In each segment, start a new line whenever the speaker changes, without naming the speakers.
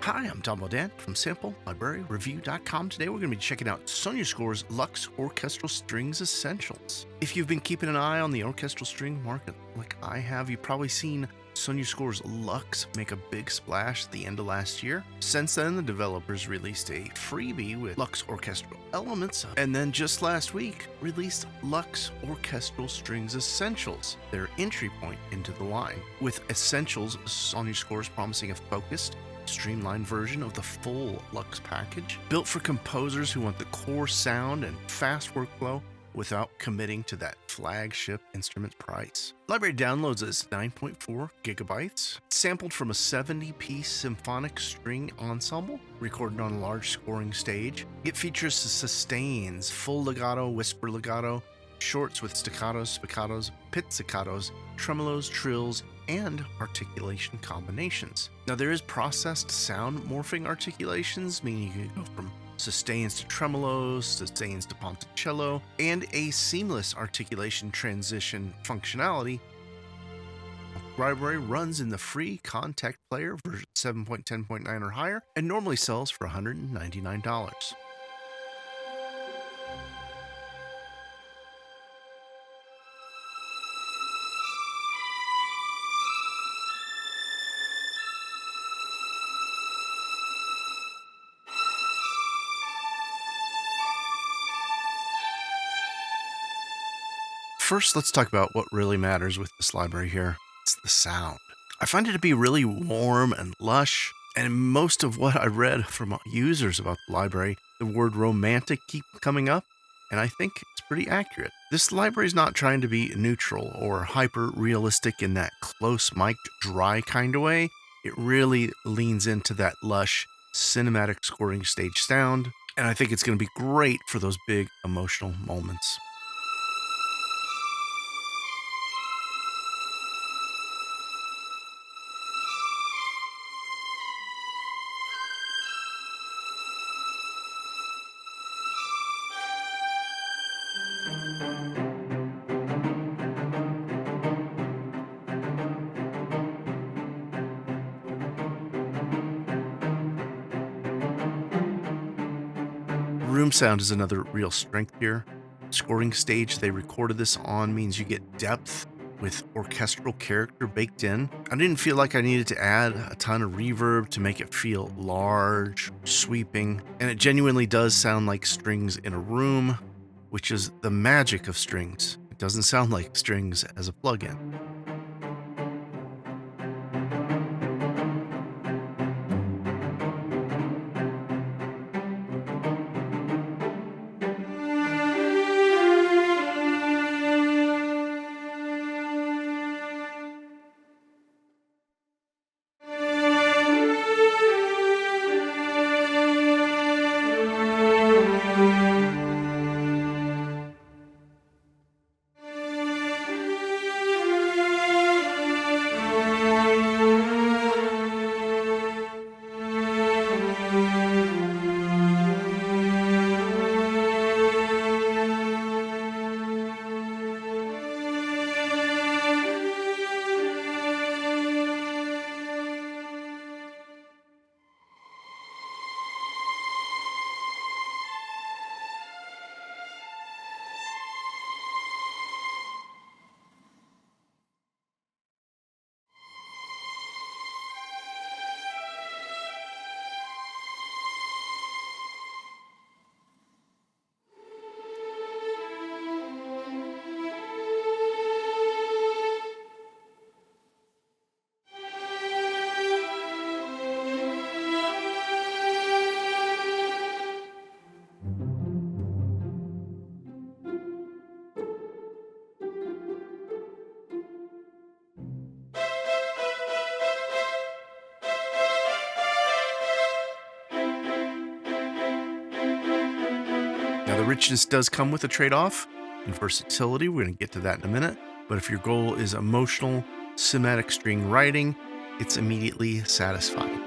Hi, I'm Tom Baudin from SampleLibraryReview.com. Today we're going to be checking out Sonuscore's LUX Orchestral Strings Essentials. If you've been keeping an eye on the orchestral string market like I have, you've probably seen Sonuscore's LUX make a big splash at the end of last year. Since then, the developers released a freebie with LUX Orchestral Elements, and then just last week released LUX Orchestral Strings Essentials, their entry point into the line. With Essentials, Sonuscore is promising a focused, streamlined version of the full LUX package, built for composers who want the core sound and fast workflow without committing to that flagship instrument price. Library downloads is 9.4 gigabytes, sampled from a 70-piece symphonic string ensemble recorded on a large scoring stage. It features sustains, full legato, whisper legato, shorts with staccatos, spiccatos, pizzicatos, tremolos, trills, and articulation combinations. Now there is processed sound morphing articulations, meaning you can go from sustains to tremolos, sustains to ponticello, and a seamless articulation transition functionality. The library runs in the free Contact Player version 7.10.9 or higher, and normally sells for $199. First, let's talk about what really matters with this library here. It's the sound. I find it to be really warm and lush, and most of what I read from users about the library, the word romantic keeps coming up, and I think it's pretty accurate. This library is not trying to be neutral or hyper-realistic in that close-mic'd, dry kind of way. It really leans into that lush, cinematic scoring stage sound, and I think it's going to be great for those big emotional moments. Room sound is another real strength here. Scoring stage they recorded this on means you get depth with orchestral character baked in. I didn't feel like I needed to add a ton of reverb to make it feel large, sweeping, and it genuinely does sound like strings in a room, which is the magic of strings. It doesn't sound like strings as a plugin. Now, the richness does come with a trade-off in versatility. We're going to get to that in a minute. But if your goal is emotional, cinematic string writing, it's immediately satisfying.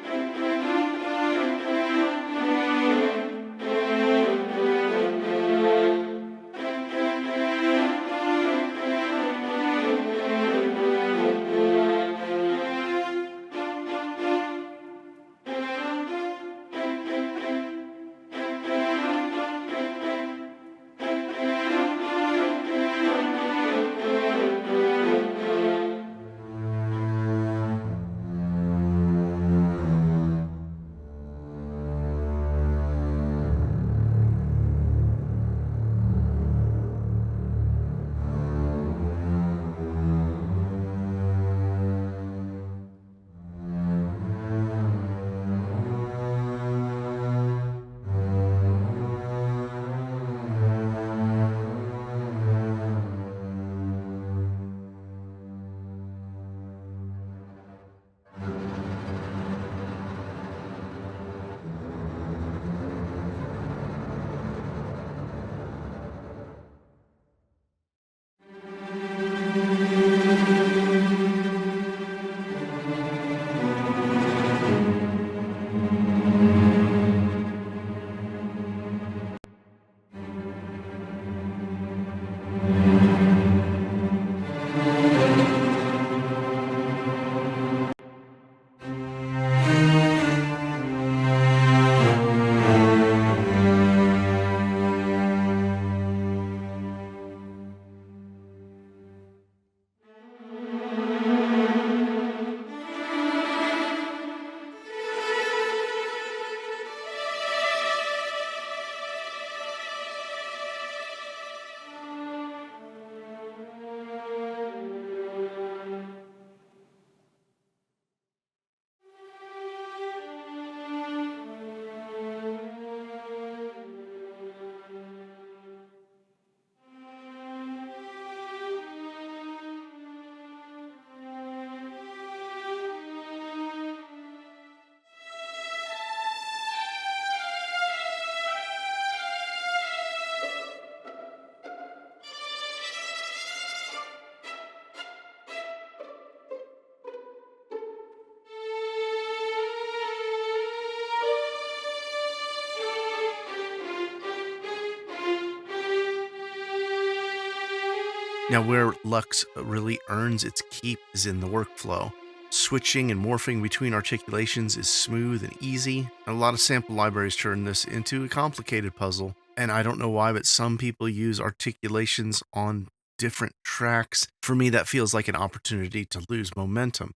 Now, where LUX really earns its keep is in the workflow. Switching and morphing between articulations is smooth and easy. A lot of sample libraries turn this into a complicated puzzle. And I don't know why, but some people use articulations on different tracks. For me, that feels like an opportunity to lose momentum.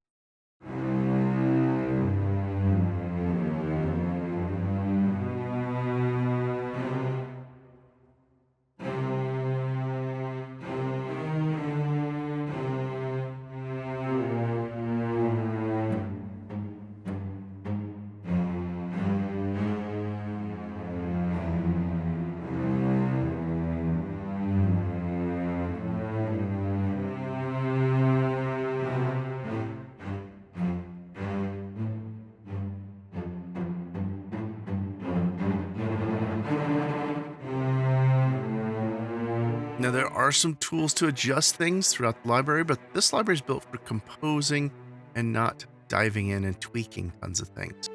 Now, there are some tools to adjust things throughout the library, but this library is built for composing and not diving in and tweaking tons of things.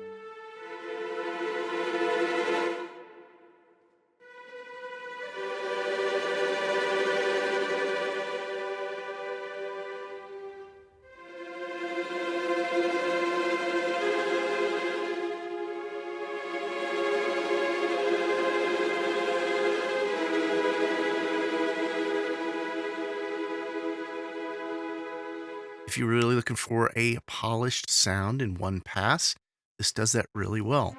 If you're really looking for a polished sound in one pass, this does that really well.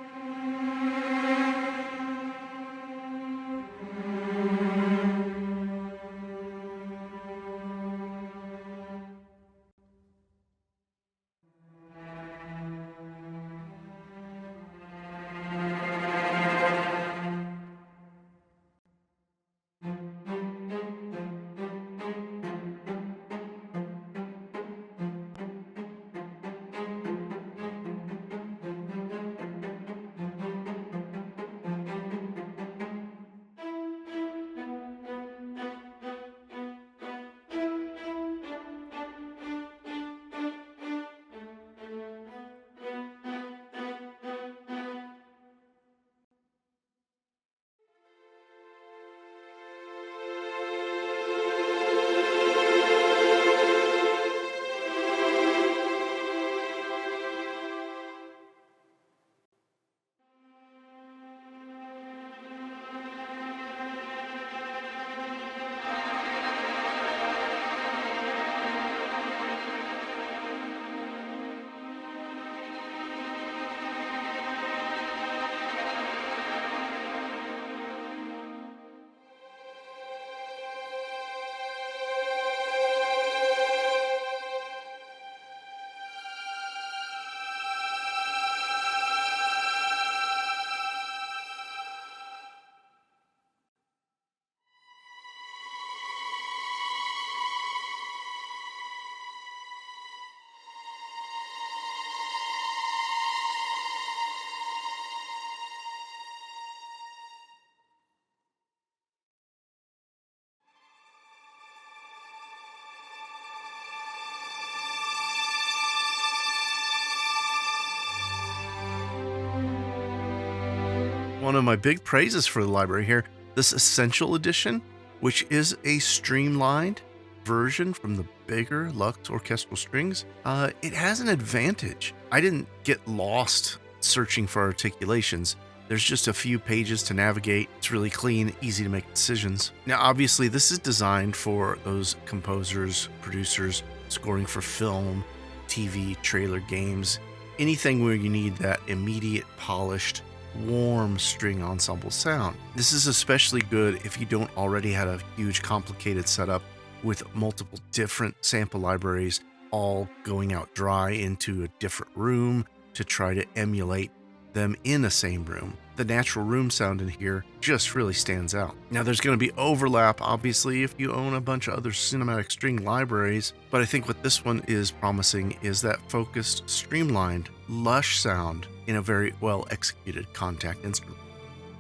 One of my big praises for the library here, this Essential Edition, which is a streamlined version from the bigger LUX Orchestral Strings, it has an advantage. I didn't get lost searching for articulations. There's just a few pages to navigate. It's really clean, easy to make decisions. Now, obviously, this is designed for those composers, producers, scoring for film, TV, trailer, games, anything where you need that immediate, polished, warm string ensemble sound. This is especially good if you don't already have a huge complicated setup with multiple different sample libraries all going out dry into a different room to try to emulate them in the same room. The natural room sound in here just really stands out. Now, there's going to be overlap, obviously, if you own a bunch of other cinematic string libraries, but I think what this one is promising is that focused, streamlined, lush sound in a very well executed contact instrument.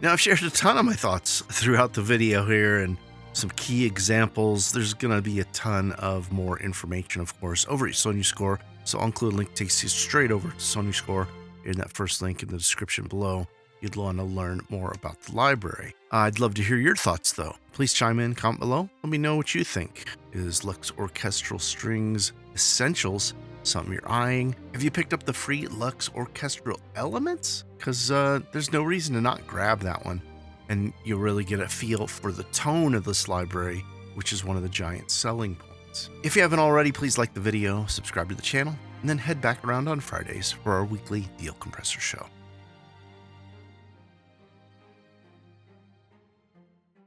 Now, I've shared a ton of my thoughts throughout the video here and some key examples. There's going to be a ton of more information, of course, over at Sonuscore, so I'll include a link that takes you straight over to Sonuscore in that first link in the description below. you'd want to learn more about the library. I'd love to hear your thoughts, though. Please chime in, comment below. Let me know what you think. Is LUX Orchestral Strings Essentials something you're eyeing? Have you picked up the free LUX Orchestral Elements? Because there's no reason to not grab that one. And you'll really get a feel for the tone of this library, which is one of the giant selling points. If you haven't already, please like the video, subscribe to the channel, and then head back around on Fridays for our weekly Deal Compressor show.